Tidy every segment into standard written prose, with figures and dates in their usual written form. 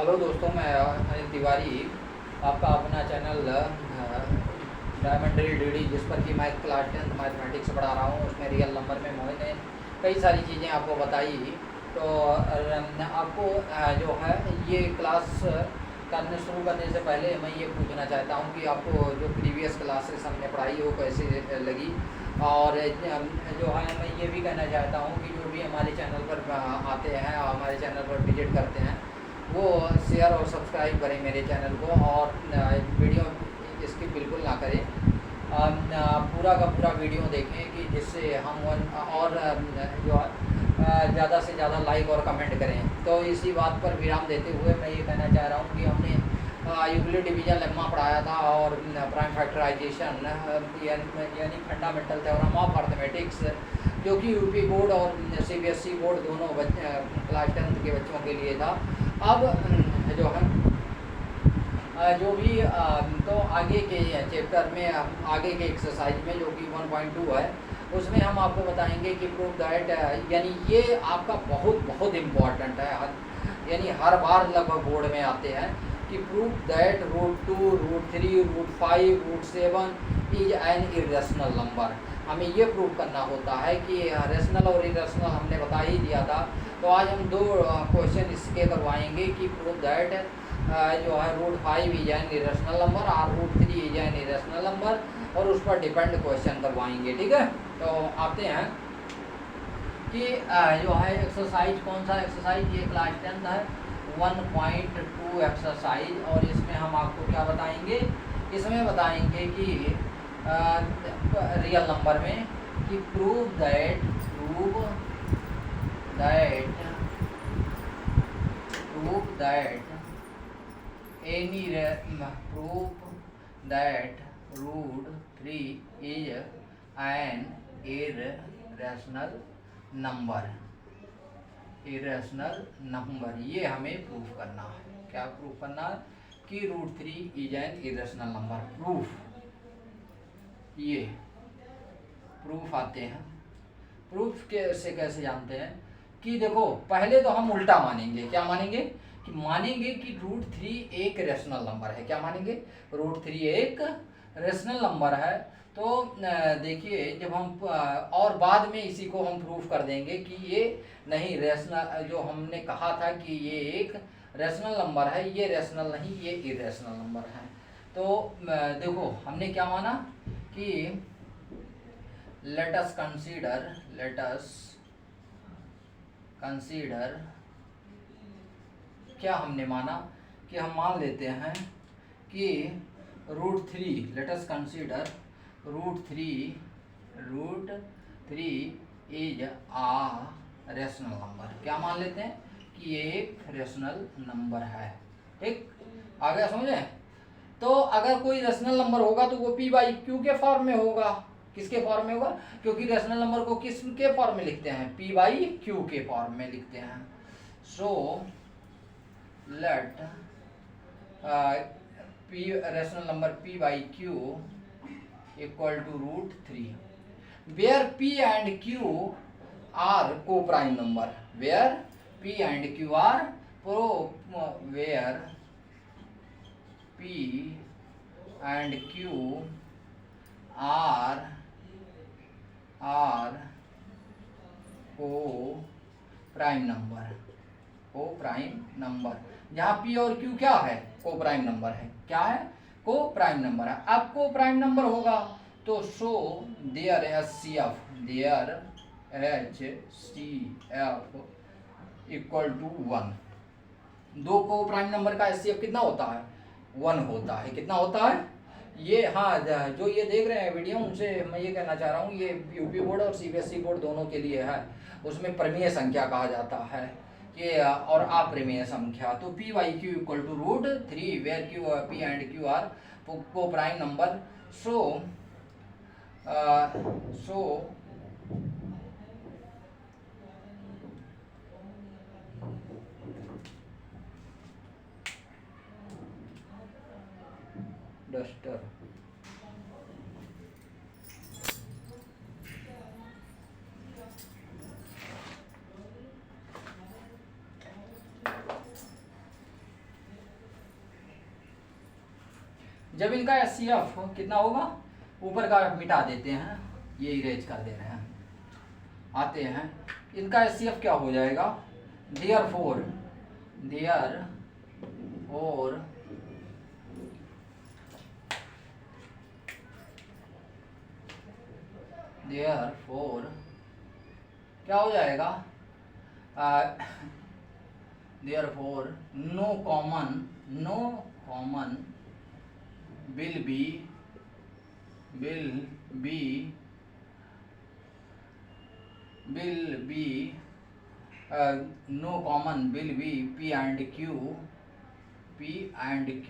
Hello दोस्तों, मैं अनिल तिवारी, आपका अपना चैनल डायमंड डी जिस पर कि मैं क्लास 10th मैथमेटिक्स पढ़ा रहा हूँ, उसमें रियल नंबर में मैंने कई सारी चीज़ें आपको बताई। तो आपको जो है ये क्लास करने शुरू करने से पहले मैं ये पूछना चाहता हूँ कि आपको जो प्रीवियस क्लासेस हमने पढ़ाई वो कैसे लगी। और जो है मैं ये भी कहना चाहता हूँ कि जो भी हमारे चैनल पर आते हैं, हमारे चैनल पर विजिट करते हैं, वो शेयर और सब्सक्राइब करें मेरे चैनल को, और वीडियो इसकी बिल्कुल ना करें। पूरा का पूरा वीडियो देखें कि जिससे हम और जो ज़्यादा से ज़्यादा लाइक और कमेंट करें। तो इसी बात पर विराम देते हुए मैं ये कहना चाह रहा हूँ कि हमने यूक्लिड डिवीजन लेम्मा पढ़ाया था, और प्राइम फैक्टराइजेशन यानी फंडामेंटल थ्योरम ऑफ अर्थमेटिक्स, जो कि यूपी बोर्ड और सीबीएसई बोर्ड दोनों क्लास 10th के बच्चों के लिए था। अब जो है जो भी तो आगे के चैप्टर में, आगे के एक्सरसाइज में जो कि 1.2 है, उसमें हम आपको बताएंगे कि प्रूव दैट, यानी ये आपका बहुत बहुत इम्पॉर्टेंट है, यानी हर बार लगभग बोर्ड में आते हैं कि prove that √2, √3, √5, √7 is an irrational number. हमें ये प्रूव करना होता है कि रेशनल और इरेशनल हमने बता ही दिया था। तो आज हम दो क्वेश्चन इसके करवाएंगे कि प्रूव दैट जो है √5 इज एन इरेशनल नंबर और √3 इज एन इरेशनल नंबर, और उस पर डिपेंड क्वेश्चन करवाएंगे। ठीक है, तो आते हैं कि जो है एक्सरसाइज, कौन सा एक्सरसाइज, ये क्लास 10th है 1.2 एक्सरसाइज। और इसमें हम आपको क्या बताएंगे, इसमें बताएंगे कि रियल नंबर में कि prove that any prove that √3 is an irrational number. ये हमें प्रूफ करना है। क्या प्रूफ करना है? कि √3 is an irrational number. Proof, ये प्रूफ आते हैं। प्रूफ से कैसे जानते हैं कि देखो, पहले तो हम उल्टा मानेंगे। क्या मानेंगे? कि मानेंगे कि √3 एक रेशनल नंबर है। क्या मानेंगे? √3 एक रेशनल नंबर है। तो देखिए, जब हम और बाद में इसी को हम प्रूफ कर देंगे कि ये नहीं रेशनल, जो हमने कहा था कि ये एक रेशनल नंबर है, ये रेशनल नहीं, ये इरेशनल नंबर है। तो देखो, हमने क्या माना कि let us consider क्या हमने माना कि हम मान लेते हैं कि √3, let us consider √3 is a rational number. क्या मान लेते हैं? कि ये एक रेशनल नंबर है। ठीक, आ गया समझे? तो अगर कोई रेशनल नंबर होगा तो वो p/q के फॉर्म में होगा। किसके फॉर्म में होगा? क्योंकि रेशनल नंबर को किसके फॉर्म में लिखते हैं? p/q के फॉर्म में लिखते हैं। So let rational number p/q equal to √3, where p and q are coprime number. Where p and q are where p and q are coprime number. जहाँ p और q क्या है? को prime number है। क्या है? को prime number है। अब को प्राइम नंबर होगा तो so there HCF equal to 1। दो को प्राइम नंबर का HCF कितना होता है? 1 होता है। कितना होता है ये? हाँ, जो ये देख रहे हैं वीडियो, उनसे मैं ये कहना चाह रहा हूँ, ये यूपी बोर्ड और सीबीएसई बोर्ड दोनों के लिए है। उसमें परिमेय संख्या कहा जाता है कि, और अप्रमेय संख्या। तो p/q equal to √3 where p and q are coprime number. So duster जब इनका एचसीएफ कितना होगा, ऊपर का मिटा देते हैं, ये इरेज कर दे रहे हैं, आते हैं, इनका एचसीएफ क्या हो जाएगा, देयरफॉर क्या हो जाएगा, therefore no common will be no common will be P and Q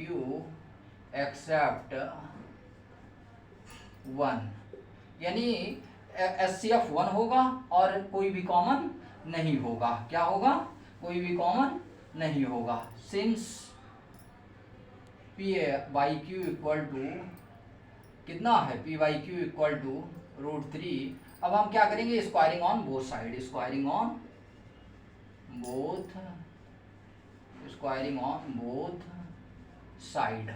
except 1, यानी एचसीएफ 1 होगा और कोई भी कॉमन नहीं होगा। क्या होगा, कोई भी कॉमन नहीं होगा। Since p by q equal to कितना है, p by q equal to √3। अब हम क्या करेंगे, squaring on both side, squaring on both side,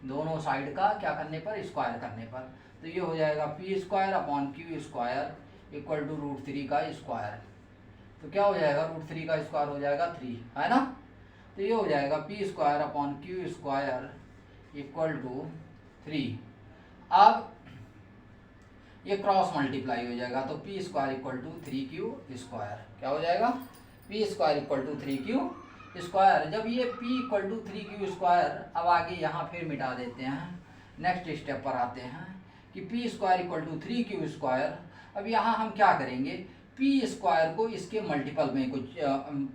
दोनों साइड का क्या करने पर, स्क्वायर करने पर। तो ये हो जाएगा p square upon q square equal to √3 का स्क्वायर। तो क्या हो जाएगा, √3 का स्क्वायर हो जाएगा 3, है ना। तो ये हो जाएगा p square upon q square equal to 3। अब ये क्रॉस मल्टीप्लाई हो जाएगा, तो p square equal to 3Q square. क्या हो जाएगा, p square equal to 3Q square. जब ये p equal to 3Q square, अब आगे यहाँ फिर मिटा देते हैं, नेक्स्ट स्टेप पर आते हैं कि p square equal to 3Q square. अब यहाँ हम क्या करेंगे, p स्क्वायर को इसके मल्टीपल में कुछ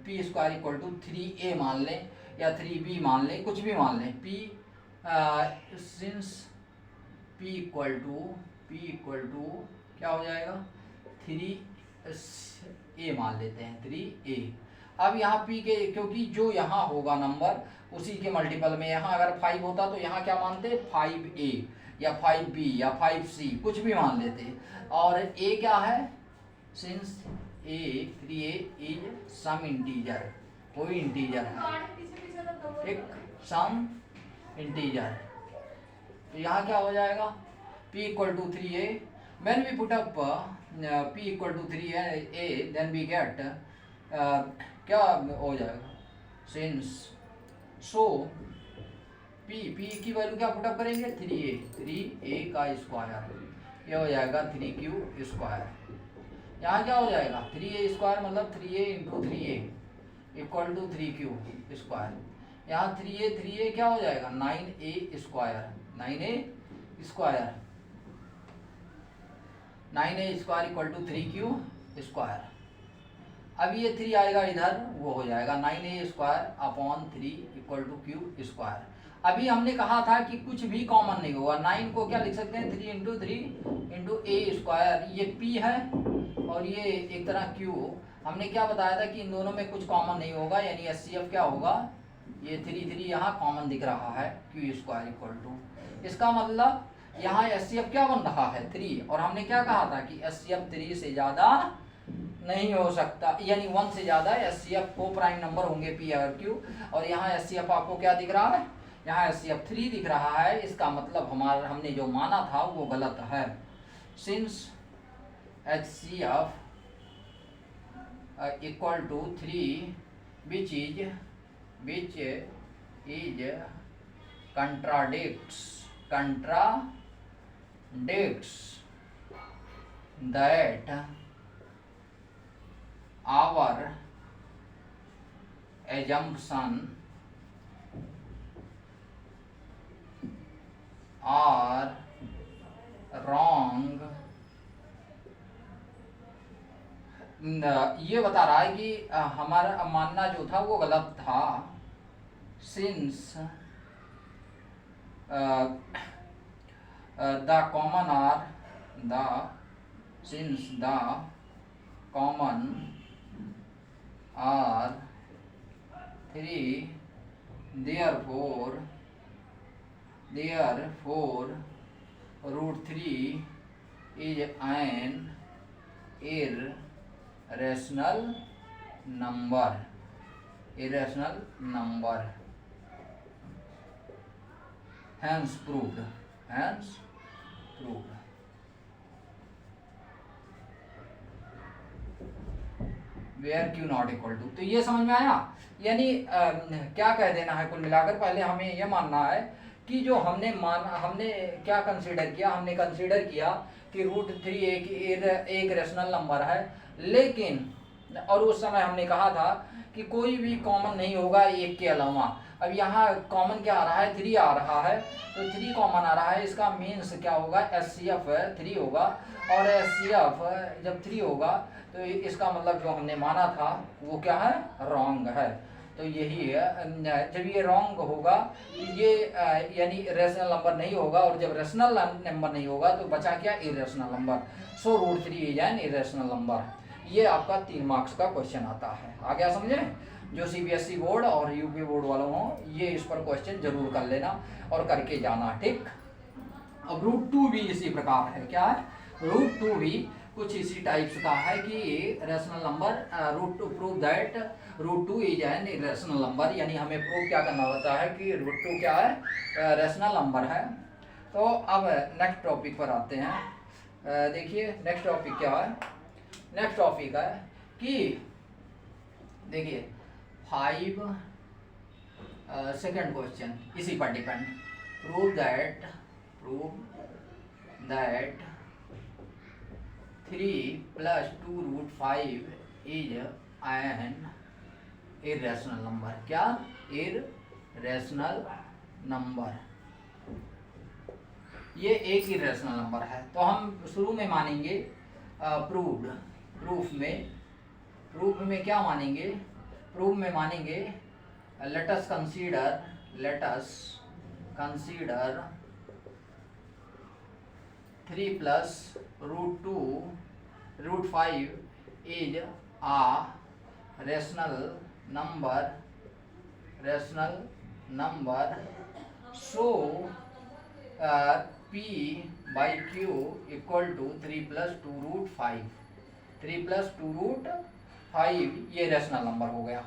p square equal to 3A मान लें या 3B मान लें, कुछ भी मान लें। p since p equal to क्या हो जाएगा, 3A मान लेते हैं, 3A। अब यहाँ p के, क्योंकि जो यहाँ होगा नंबर उसी के मल्टीपल में, यहाँ अगर 5 होता तो यहाँ क्या मानते, 5A या 5B या 5C कुछ भी मान लेते। और A क्या है, since A 3A is some integer, कोई इंटीजर है, एक सम इंटीजर। तो यहाँ क्या हो जाएगा, p equal to 3A। When we put up p equal to 3A then we get क्या हो जाएगा, सिंस सो p की वैल्यू क्या पुटअप करेंगे, 3A का स्क्वायर, ये हो जाएगा 3Q स्क्वायर। यहाँ क्या हो जाएगा, 3A स्क्वायर मतलब 3A into 3A equal to 3Q square. यहाँ 3A क्या हो जाएगा, 9A square, 9A square equal to 3Q square. अब ये 3 आएगा इधर, वो हो जाएगा 9A square upon 3 equal to Q square. अभी हमने कहा था कि कुछ भी कॉमन नहीं होगा। 9 को क्या लिख सकते हैं, 3 इंटू 3 इंटू A स्क्वायर, ये P है और ये एक तरह Q। हमने क्या बताया था कि इन दोनों में कुछ कॉमन नहीं होगा, यानी HCF क्या होगा, ये 3 यहाँ कॉमन दिख रहा है, Q स्क्वायर इक्वल टू, इसका मतलब यहाँ HCF क्या बन रहा है, 3। और हमने क्या कहा था कि HCF 3 से ज़्यादा नहीं हो सकता, यानी 1 से ज़्यादा HCF को प्राइम नंबर होंगे P और Q। और यहाँ HCF आपको क्या दिख रहा है, यहाँ HCF 3 दिख रहा है। इसका मतलब हमने जो माना था वो गलत है। Since HCF equal to 3 which is contradicts that our assumption are wrong। ये बता रहा है कि हमारा मानना जो था वो गलत था। Since the common are 3, therefore √3 is an irrational number। Hence proved, hence proved. Where q not equal to, तो ये समझ में आया। यानी क्या कह देना है कुल मिलाकर, पहले हमें ये मानना है कि जो हमने क्या कंसीडर किया, हमने कंसीडर किया कि √3 एक रेशनल नंबर है, लेकिन और उस समय हमने कहा था कि कोई भी कॉमन नहीं होगा एक के अलावा। अब यहाँ कॉमन क्या आ रहा है, 3 आ रहा है, तो 3 कॉमन आ रहा है, इसका मीन्स क्या होगा, SCF 3 होगा, और SCF जब 3 होगा तो इसका मतलब जो हमने माना था वो क्या है, रॉन्ग है। तो यही है, जब ये रॉन्ग होगा ये यानी रेशनल नंबर नहीं होगा, और जब रेशनल नंबर नहीं होगा तो बचा क्या, irrational number. So √3 is an irrational number. ये आपका 3 मार्क्स का क्वेश्चन आता है। आ गया समझे? जो CBSE बोर्ड और UP बोर्ड वालों हो, ये इस पर क्वेश्चन जरूर कर लेना और करके जाना, ठीक। अब √2 भी इसी प्रकार है, क्या है, √2 भी कुछ इसी टाइप्स का है कि rational number √2 prove that √2 is an irrational number, यानी हमें प्रूव क्या करना होता है कि √2 क्या है, रेशनल नंबर है। तो अब नेक्स्ट टॉपिक पर आते हैं। देखिए नेक्स्ट टॉपिक क्या है, नेक्स्ट टॉपिक है कि देखिए 5 सेकेंड क्वेश्चन इसी पर depend, prove that 3 + 2√5 is an irrational number. क्या, इरेशनल नंबर, ये एक इरेशनल नंबर है। तो हम शुरू में मानेंगे प्रूफ में क्या मानेंगे, प्रूफ में मानेंगे let us consider 3 + √5 is a rational number, so P/Q equal to 3 + 2√5। 3 + 2√5 ये रेशनल नंबर हो गया।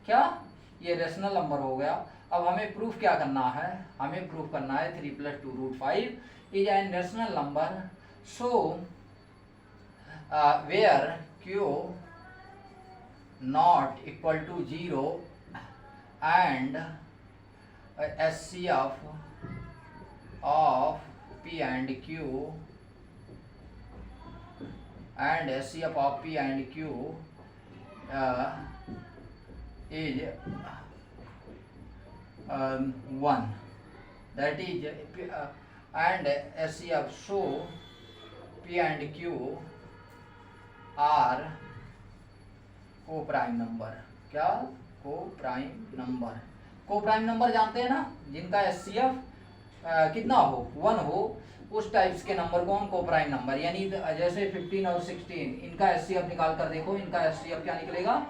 क्या, ये रेशनल नंबर हो गया। अब हमें प्रूफ क्या करना है, हमें प्रूफ करना है 3 + 2√5 is an rational number, so where Q not equal to 0 and SCF of P and Q is 1, that is and SCF so P and Q are coprime number. क्या, को prime number, को prime number जानते हैं ना, जिनका SCF कितना हो, 1 हो, उस टाइप्स के नंबर को हम को प्राइम नंबर, यानी जैसे 15 और 16, इनका SCF निकाल कर देखो, इनका SCF क्या निकलेगा,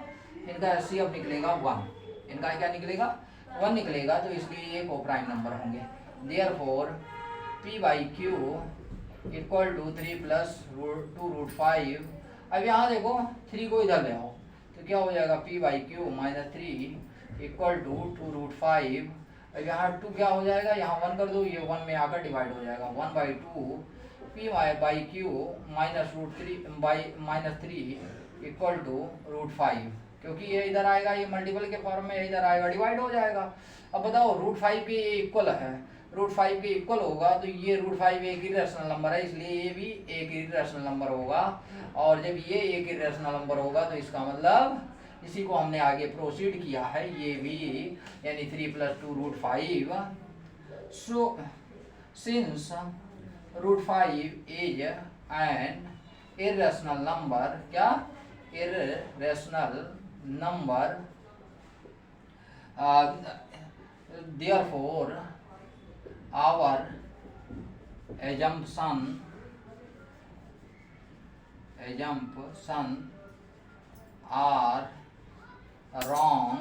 इनका SCF निकलेगा 1, इनका क्या निकलेगा, 1 निकलेगा, तो इसलिए ये को प्राइम नंबर होंगे। Therefore P/Q equal to 3 + 2√5। अब यहाँ देखो 3 को इधर ले आओ तो क्या हो जाएगा, P/Q - 3 इक्वल टू 2√5। अब यहाँ 2 क्या हो जाएगा, यहाँ 1 कर दो, ये 1 में आकर डिवाइड हो जाएगा, 1/2 P/Q -3 इक्वल टू √5, क्योंकि ये इधर आएगा, ये मल्टीपल के फॉर्म में इधर आएगा, डिवाइड हो जाएगा। अब बताओ √5 के इक्वल है, √5 के इक्वल होगा तो ये √5 एक इरेशनल नंबर है, इसलिए ये भी एक इरेशनल नंबर होगा, और जब ये एक इरेशनल नंबर होगा तो इसका मतलब इसी को हमने आगे प्रोसीड किया है, ये भी यानी 3 + 2√5। So since √5 is an irrational number, क्या, irrational number, therefore our assumption are wrong,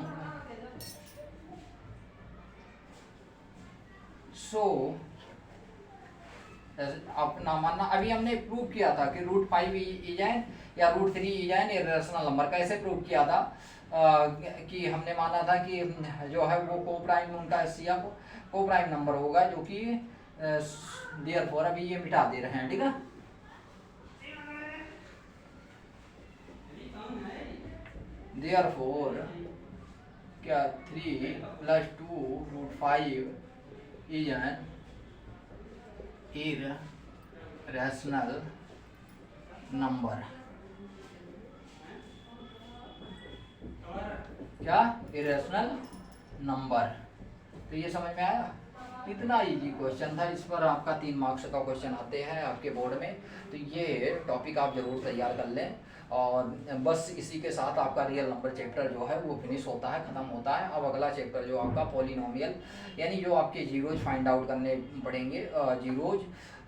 so अपना मानना, अभी हमने प्रूव किया था कि √5 इज एन या √3 इज एन इरेशनल नंबर। कैसे प्रूव किया था, कि हमने माना था कि जो है वो को प्राइम उनका एससीएफ को प्राइम नंबर होगा, जो कि देयरफॉर अभी ये मिटा दे रहे हैं, ठीक है। देयरफॉर क्या 3 + 2√5 इज एन irrational नंबर। क्या इरेशनल नंबर। तो ये समझ में आया। इतना इजी क्वेश्चन था, इस पर आपका 3 मार्क्स का क्वेश्चन आते हैं आपके बोर्ड में। तो ये टॉपिक आप जरूर तैयार कर लें, और बस इसी के साथ आपका रियल नंबर चैप्टर जो है वो फिनिश होता है, ख़त्म होता है। अब अगला चैप्टर जो आपका पॉलिनोमियल, यानी जो आपके जीरोज फाइंड आउट करने पड़ेंगे। जीरोज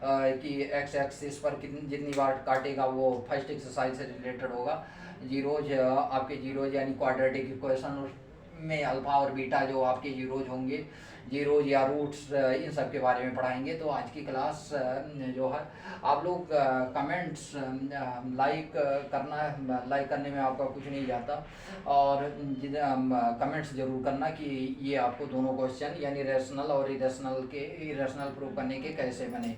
कि एक्स एक्सिस पर जितनी बार काटेगा वो फर्स्ट एक्सरसाइज से रिलेटेड होगा। जीरोज आपके जीरोज यानी क्वाड्रेटिक इक्वेशन में अल्फा और बीटा जो आपके जीरोज होंगे, जीरोज या रूट्स, इन सब के बारे में पढ़ाएंगे। तो आज की क्लास जो है आप लोग कमेंट्स लाइक करने में आपका कुछ नहीं जाता, और कमेंट्स जरूर करना कि ये आपको दोनों क्वेश्चन यानी रेशनल और इरेशनल प्रूव करने के कैसे बने।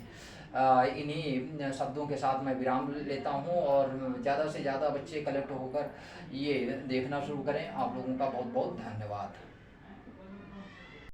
इन्हीं शब्दों के साथ मैं विराम लेता हूँ, और ज़्यादा से ज़्यादा बच्चे कलेक्ट होकर ये देखना शुरू करें। आप लोगों का बहुत बहुत धन्यवाद।